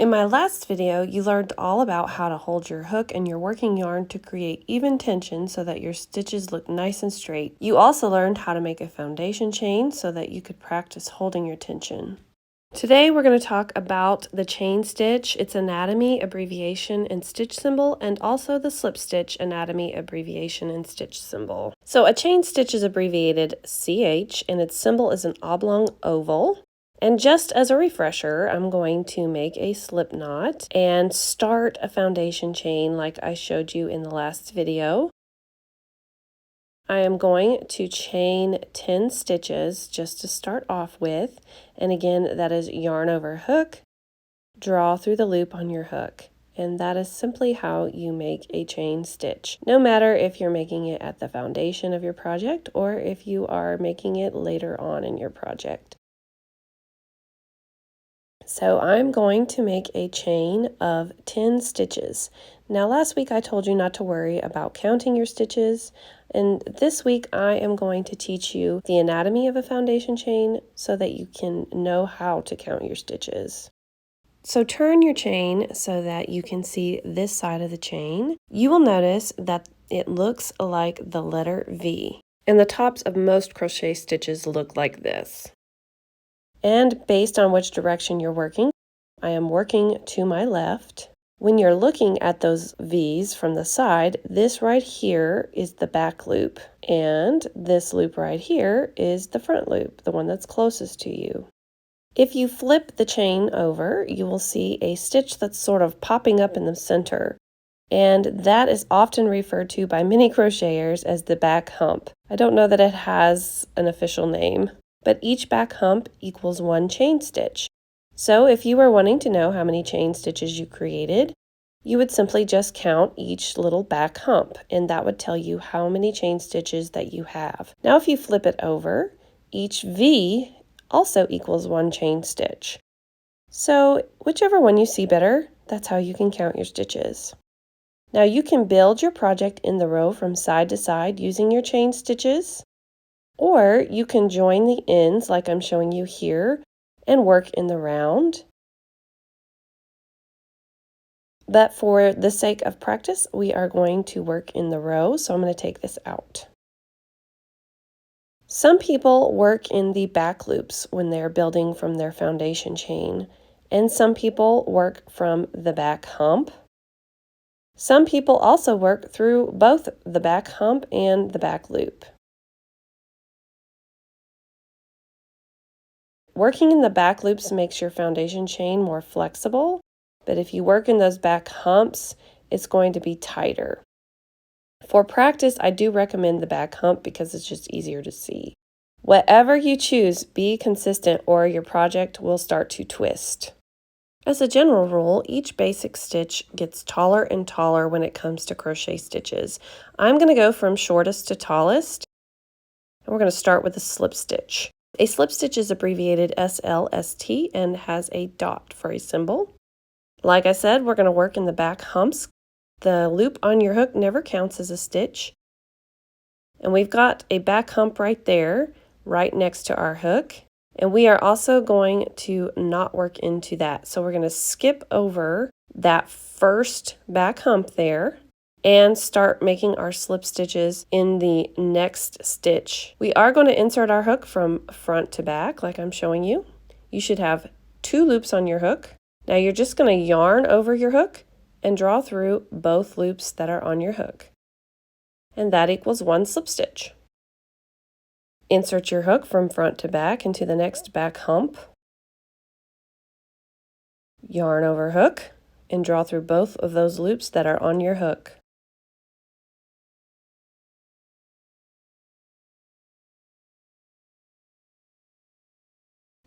In my last video, you learned all about how to hold your hook and your working yarn to create even tension so that your stitches look nice and straight. You also learned how to make a foundation chain so that you could practice holding your tension. Today we're going to talk about the chain stitch, its anatomy, abbreviation, and stitch symbol, and also the slip stitch anatomy, abbreviation, and stitch symbol. So a chain stitch is abbreviated CH, and its symbol is an oblong oval. And just as a refresher, I'm going to make a slip knot and start a foundation chain like I showed you in the last video. I am going to chain 10 stitches just to start off with. And again, that is yarn over hook, draw through the loop on your hook. And that is simply how you make a chain stitch, no matter if you're making it at the foundation of your project or if you are making it later on in your project. So I'm going to make a chain of 10 stitches. Now last week I told you not to worry about counting your stitches, and this week I am going to teach you the anatomy of a foundation chain so that you can know how to count your stitches. So turn your chain so that you can see this side of the chain. You will notice that it looks like the letter V, and the tops of most crochet stitches look like this. And based on which direction you're working, I am working to my left. When you're looking at those V's from the side, this right here is the back loop, and this loop right here is the front loop, the one that's closest to you. If you flip the chain over, you will see a stitch that's sort of popping up in the center, and that is often referred to by many crocheters as the back hump. I don't know that it has an official name, but each back hump equals one chain stitch. So if you were wanting to know how many chain stitches you created, you would simply just count each little back hump, and that would tell you how many chain stitches that you have. Now if you flip it over, each V also equals one chain stitch. So whichever one you see better, that's how you can count your stitches. Now you can build your project in the row from side to side using your chain stitches, or you can join the ends like I'm showing you here and work in the round. But for the sake of practice, we are going to work in the row, so I'm going to take this out. Some people work in the back loops when they're building from their foundation chain, and some people work from the back hump. Some people also work through both the back hump and the back loop. Working in the back loops makes your foundation chain more flexible, but if you work in those back humps, it's going to be tighter. For practice, I do recommend the back hump because it's just easier to see. Whatever you choose, be consistent or your project will start to twist. As a general rule, each basic stitch gets taller and taller when it comes to crochet stitches. I'm going to go from shortest to tallest, and we're going to start with a slip stitch. A slip stitch is abbreviated SLST and has a dot for a symbol. Like I said, we're going to work in the back humps. The loop on your hook never counts as a stitch. And we've got a back hump right there, right next to our hook. And we are also going to not work into that. So we're going to skip over that first back hump there and start making our slip stitches in the next stitch. We are going to insert our hook from front to back like I'm showing you. You should have 2 loops on your hook. Now you're just going to yarn over your hook and draw through both loops that are on your hook. And that equals 1 slip stitch. Insert your hook from front to back into the next back hump. Yarn over hook and draw through both of those loops that are on your hook.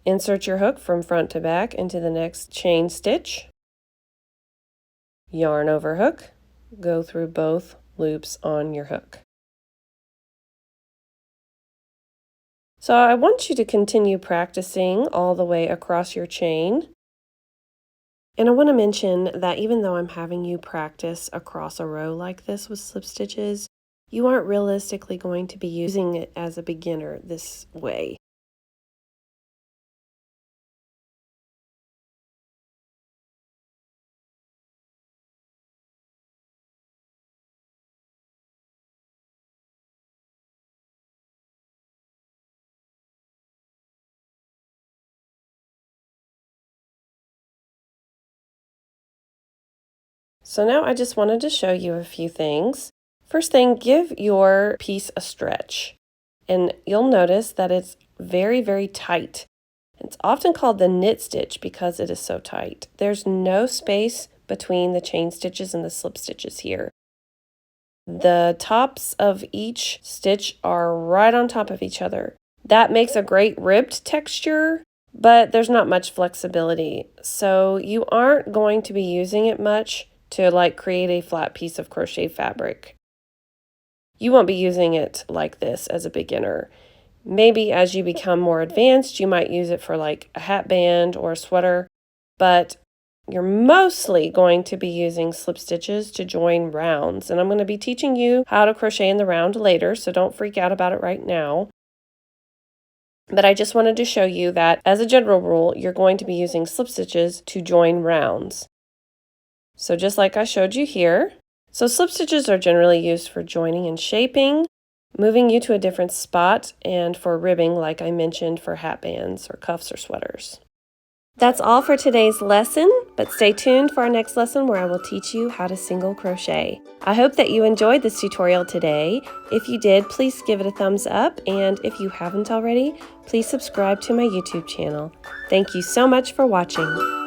Insert your hook from front to back into the next chain stitch. Yarn over hook, go through both loops on your hook. So I want you to continue practicing all the way across your chain. And I want to mention that even though I'm having you practice across a row like this with slip stitches, you aren't realistically going to be using it as a beginner this way. So now I just wanted to show you a few things. First thing, give your piece a stretch. And you'll notice that it's very, very tight. It's often called the knit stitch because it is so tight. There's no space between the chain stitches and the slip stitches here. The tops of each stitch are right on top of each other. That makes a great ribbed texture, but there's not much flexibility. So you aren't going to be using it much to create a flat piece of crochet fabric. You won't be using it like this as a beginner. Maybe as you become more advanced, you might use it for a hat band or a sweater, but you're mostly going to be using slip stitches to join rounds. And I'm going to be teaching you how to crochet in the round later, so don't freak out about it right now. But I just wanted to show you that as a general rule, you're going to be using slip stitches to join rounds. So just like I showed you here. So slip stitches are generally used for joining and shaping, moving you to a different spot, and for ribbing, like I mentioned, for hat bands or cuffs or sweaters. That's all for today's lesson, but stay tuned for our next lesson where I will teach you how to single crochet. I hope that you enjoyed this tutorial today. If you did, please give it a thumbs up, and if you haven't already, please subscribe to my YouTube channel. Thank you so much for watching.